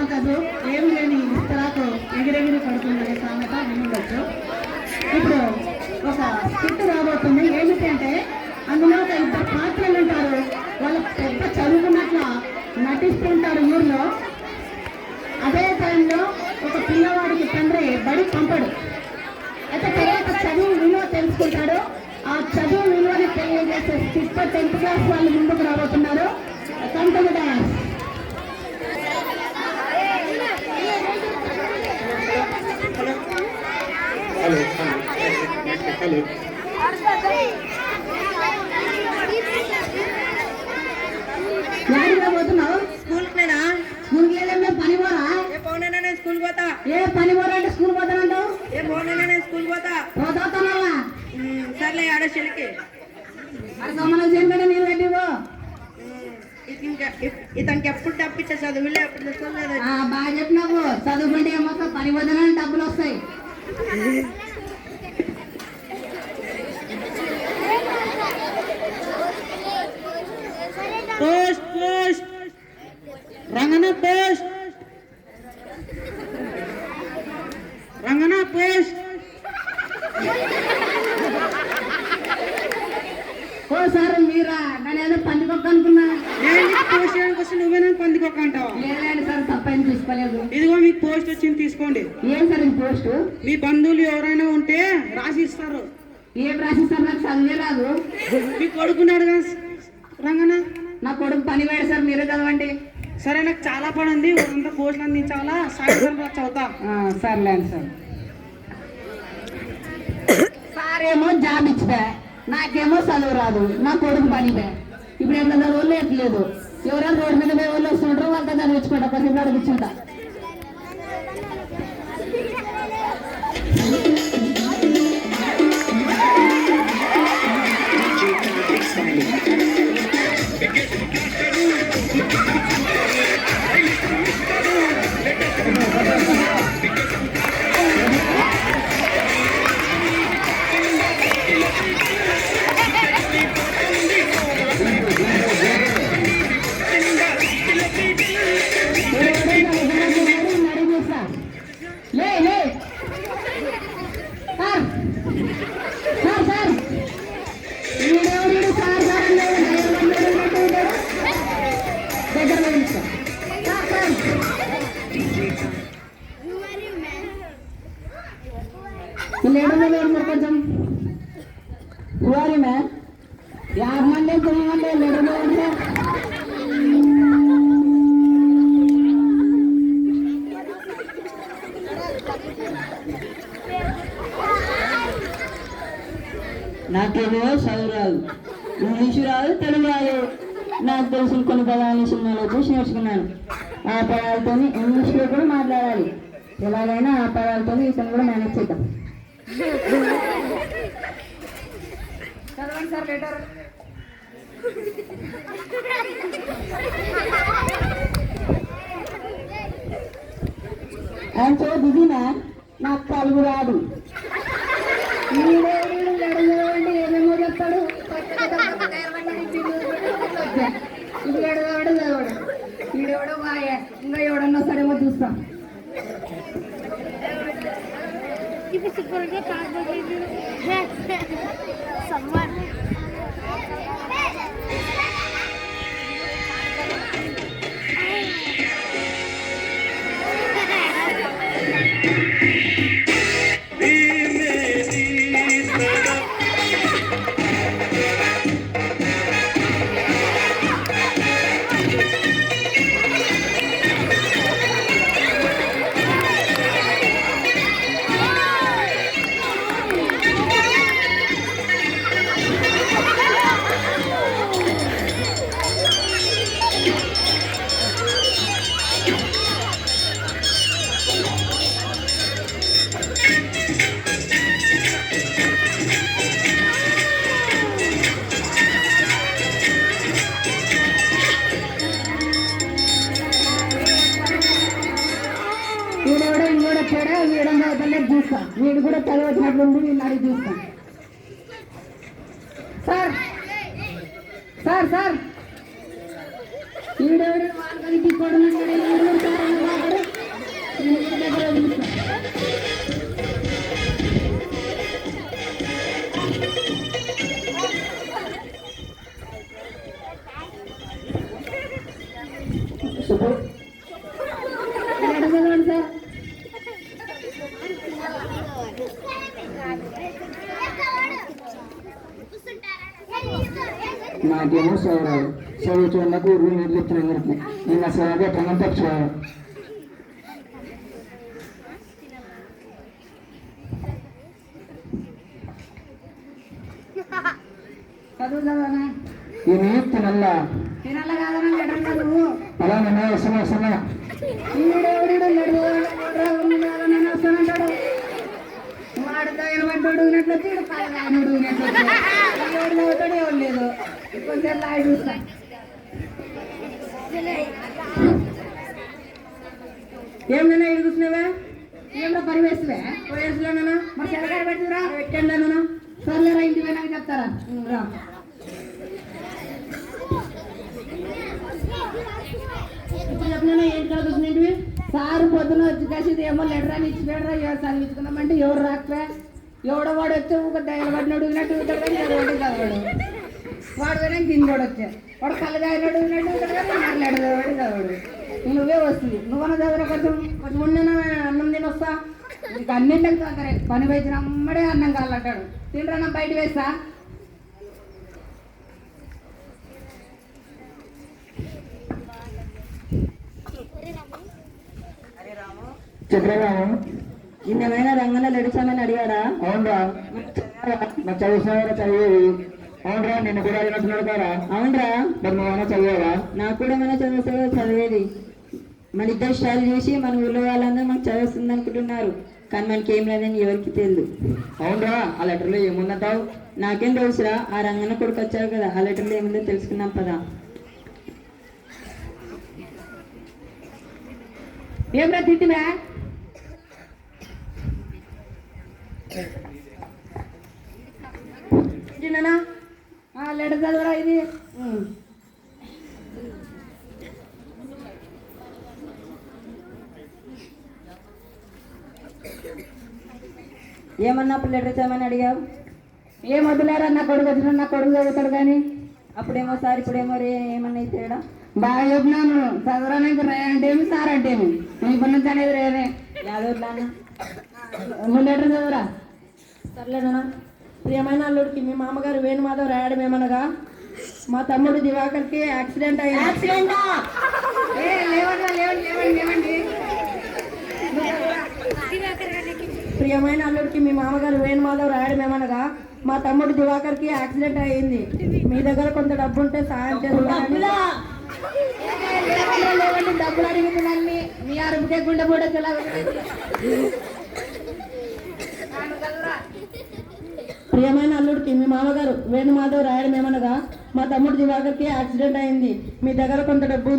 దొరకదు, ఏమి లేని ఇస్తరాకు ఎగిరెగిరి పడుతుందనే సామెత వినుండొచ్చు. ఇప్పుడు ఒక స్కిట్ రాబోతుంది. ఏమిటంటే అందులో ఒక ఇద్దరు పాత్రలు ఉంటారు. వాళ్ళు పెద్ద చదువుకున్నట్ల నటిస్తుంటారు ఊర్లో. అదే టైంలో ఒక పిల్లవాడికి తండ్రి బడి పంపడు. అయితే తర్వాత చదువు విలువ తెలుసుకుంటాడు. ఆ చదువు విలువని తెలియజేసే స్కిట్ 10th క్లాస్ వాళ్ళు ముందుకు రాబోతున్నారు. Content dance. ఎక్కడికి పోతున్నావు? స్కూల్కి నేనా? స్కూల్కి వెళ్ళే పని పోరా? ఏ పోనేనా నేను స్కూల్ పోతా. ఏ పని పోరా అంటే స్కూల్ పోతానంటావు? ఏ పోనేనా నేను స్కూల్ పోతా. పోతానల్లా సర్లే ఆడ చెల్లికి మరి సమ్మనం చేయకుండా నీళ్ళు కట్టిపో. ఇతనికి ఎప్పుడు తప్పించే చదువులే ఎప్పుడు తెచ్చుకోలేదు. బాగా చెప్పినావు. చదువుకుంటే ఏమో పని పోతానని డబ్బులు వస్తాయి. పోస్ట్ పోస్ట్ రంగన పోస్ట్ రంగన పోస్ట్. ఓ సార్ మీరా? నేను ఏదో పందికొక్క అనుకున్నా. పోస్ట్ చేయడానికి వస్తే నువ్వేనా పందికొక్క అంటావా? లేదండి సార్, తప్పని తీసుకోలేదు. ఇదిగో మీకు పోస్ట్ వచ్చింది, తీసుకోండి. ఏం సార్ ఈ పోస్ట్? మీ బంధువులు ఎవరైనా ఉంటే రాసి ఇస్తారు. ఏం రాసిస్తారు? నాకు చదివే రాదు. మీ కొడుకున్నాడు కదా రంగన. నా కొడుకు పని పోయాడు సార్, మీరే చదవండి. సరే, నాకు చాలా పని ఉంది, అంతా పోస్టులు అందించాలా, సాయంత్రం చదువుతా. సర్లేండి సార్. సార్ ఏమో జాబ్ ఇచ్చిపోయా, నాకేమో చదువు రాదు, నా కొడుకు పని పోయా. ఇప్పుడు ఎట్లా చదువులు ఎట్లేదు. ఎవరైనా రోడ్డు మీద పోయే వాళ్ళు వస్తుంటారో వాళ్ళతో చదివించుకుంటా, కొంచెం అడిగించుంటా. కొంచెం మ్యాన్ 50 మంది 9 మంది లేడలో ఉంటే నాకేమో చదువు రాదు, ఇంగ్లీషు రాదు, తెలుగు రాదు. నాకు తెలిసిన కొన్ని పదాలని సినిమాలో చూసి నేర్చుకున్నాను. ఆ పదాలతో ఇంగ్లీష్లో కూడా మాట్లాడాలి. ఎలాగైనా ఆ పదాలతో ఇతను కూడా మేనేజ్ చేద్దాం. చదవండి sir letter. I'm so busy man, నాకు తెలుగు రాదు. ఏమేమో చెప్తాడు. ఇప్పుడు ఎడదాడు చదవడు. ఈడెవడో ఇంకా ఎవడన్నా సరేమో చూస్తాం. వీడెవడో ఇంకోటి వచ్చాడా, వీడం చదువుతలే చూస్తా. వీడు కూడా చదవచ్చినట్లుంది, వీడిని అడిగి చూస్తా. సార్ సార్ సార్ వీడెవడు వాళ్ళకి తీసుకోవడం లెటర్ చదవండి సార్. నాకేమో చదవరాదు. చదువుతున్నకు ఊరు నీళ్ళు చెప్తున్నా అందరికి. నేను అసలు ఎట్లా తప్పించాను. చదువు చదవనా? ఇది తినల్లా తినాల కాదన్నా లెటర్ చదువు. అలానే వస్తున్నా వస్తున్నా. ఈడెవడు లెటర్ నేను వస్తానంటాడు. వాడు తగిన పడ్డాడు ఊగినట్లు వచ్చి ఆయన ఊగినట్లు వచ్చి ఎవడు చదువుతాడు ఎవరు లేదు. కొంచెం లాగి చూస్తా. ఏమన్నా ఇటు కూర్చున్నావా? ఏమో పరివేస్తువే పోయేసిలోనా? మరి సెలగారు పెట్టురా. పెట్టండి అన్న. సర్లేరా ఇంటికి పోయినాక చెప్తారా. రా ఇప్పుడు చెప్పినా ఏంటి కాదు కూర్చునేటివి? సారు పొద్దున వచ్చి కలిసి ఏమో లెటర్ అని ఇచ్చిపోయాడు. ఎవరు చదివించుకున్నామంటే ఎవరు రాకపోయా. ఎవడో వాడు వచ్చి ఒక దయలు పడినాడు ఊగినట్టు ఊగుతాడు కానీ చదవడు చదవడు. వాడు పోయినా కిందోడు వచ్చా. వాడు కళ్ళు తాగినాడు ఊగినట్టు ఊగుతాడు కానీ మాట్లాడు చదవడు చదవడు. నువ్వే వస్తుంది. నువ్వన్నా చదవరా కొంచెం. కొంచెం ఉండేనా అన్నం తిని వస్తా. నీకు అన్నింటికి తొందరే. పని వేసిన అమ్మడే అన్నం కావాలంటాడు. తింటారా బయట వేస్తా. చెప్పరాము. నిన్నమైనా రంగంలో లెడిచామని అడిగాడా? అవునరా నాకు చదువుతున్నారా చదివేది. అవునరా నిన్ను కూడా అడిగినట్టున్నాడు కారా. అవునరా, మరి నువ్వేమైనా చదివారా? నాకు కూడా ఏమైనా చదివేది. మన ఇద్దరు స్టైల్ చేసి మన ఊళ్ళో వాళ్ళందరూ మనకు చదివిస్తుంది అనుకుంటున్నారు, కానీ మనకి ఏం లేదని ఎవరికి తెలియదు. అవునరా ఆ లెటర్లో ఏముందంటావు? నాకేం తెలుసురా, ఆ రంగన్న కొడుకు వచ్చారు కదా, ఆ లెటర్లో ఏముందో తెలుసుకున్నాం పదా. ఏమరా తిట్టివా? లెటర్ చదవరా ఇది. ఏమన్నా అప్పుడు లెటర్ ఇచ్చామని అడిగావు? ఏం వద్దులేరా, నా కొడుకు వచ్చిన నా కొడుకు చదువుతాడు కానీ. అప్పుడేమో సార్ ఇప్పుడేమో రే ఏమన్నా తేడా? బాగా చెప్పినాను. చదవడానికి రే అంటే ఏమి సార్ అంటే ఏమి. నువ్వు ఇప్పటి నుంచి అనేది రేనే. యాదవ్లా అన్న నువ్వు లెటర్ చదువురా. సర్లేనా. ప్రియమైన అల్లుడికి మీ మామగారు వేణుమాధవ్ రాయడం ఏమనగా, మా తమ్ముడు దివాకర్కి యాక్సిడెంట్ అయింది. యాక్సిడెంటా? లేవండి. ప్రియమైన అల్లుడికి మీ మామగారు వేణుమాధవ్ రాయడం ఏమనగా, మా తమ్ముడు దివాకర్కి యాక్సిడెంట్ అయింది. మీ దగ్గర కొంత డబ్బు ఉంటే సాయం చేస్తారని. లేవండి, డబ్బులు అడిగింది. మీ అరుపుకే గుండె కూడా ప్రియమైన అల్లుడికి మీ మామగారు వేణుమాధవ్ రాయడం ఏమనగా, మా తమ్ముడు దివాకర్కి యాక్సిడెంట్ అయింది. మీ దగ్గర కొంత డబ్బు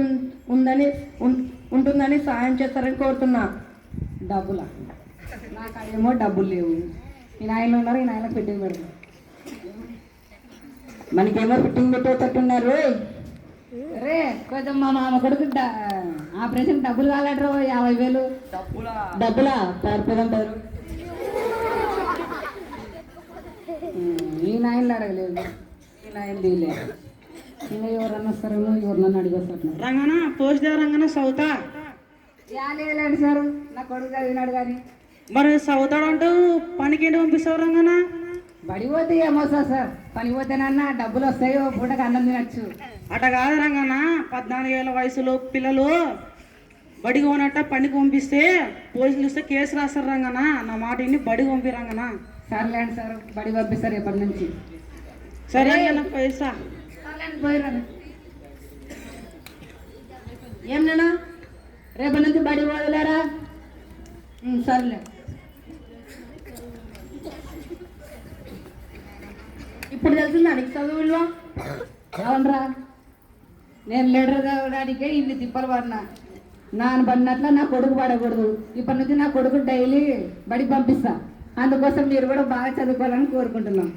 ఉంటుందని సాయం చేస్తారని కోరుతున్నా. డబ్బులా? నాకు ఏమో డబ్బులు లేవు. ఈ నాయనలు ఉన్నారు, ఈ నాయన ఫిట్టింగ్ పెడతారు. మనకేమో ఫిట్టింగ్ పెట్టేటట్టున్నారు. రే కొంచెం మా మామ కొడుకు ఆపరేషన్ డబ్బులు కావాలంటారు. 50,000. డబ్బులా పారిపోదంటారు. ఈ నాయనలు అడగలేదు, ఈ నాయన తీయలేదు. ఇంకా ఎవరన్నా వస్తారేమో, ఎవరినన్నా అడిగి వస్తారు. రంగన పోస్ట్ రంగన సౌతా లేదండి సార్, నా కొడుకు చదివినాడు కానీ. మరి సౌతాడు అంటూ పనికి ఏంటి పంపిస్తావు రంగన? బడి పోతే ఏమొస్తా సార్, పని పోతేనన్నా డబ్బులు వస్తాయో పూటకు అన్నం తినచ్చు. అట కాదు రంగన్న, 14 ఏళ్ళ వయసులో పిల్లలు బడికి పోనట్ట పనికి పంపిస్తే పోలీసులు ఇస్తే కేసు రాస్తారు రంగన. నా మాట ఇన్ని బడికి పంపి రంగన. సర్లేండి సార్, బడి పంపిస్తారు ఎప్పటి నుంచి. సరే రంగన పైసా పోయిరా. ఏం నేనా రేపటి నుంచి బడి పోదలేరా? సర్లే. ఇప్పుడు తెలిసిందా నీకు చదువు విలువ? అవునరా, నేను లెటర్ చదవడానికే ఇన్ని తిప్పలు పడినా. నాన్న పడినట్ల నా కొడుకు పడకూడదు. ఇప్పటి నుంచి నా కొడుకు డైలీ బడికి పంపిస్తా. అందుకోసం మీరు కూడా బాగా చదువుకోవాలని కోరుకుంటున్నాం.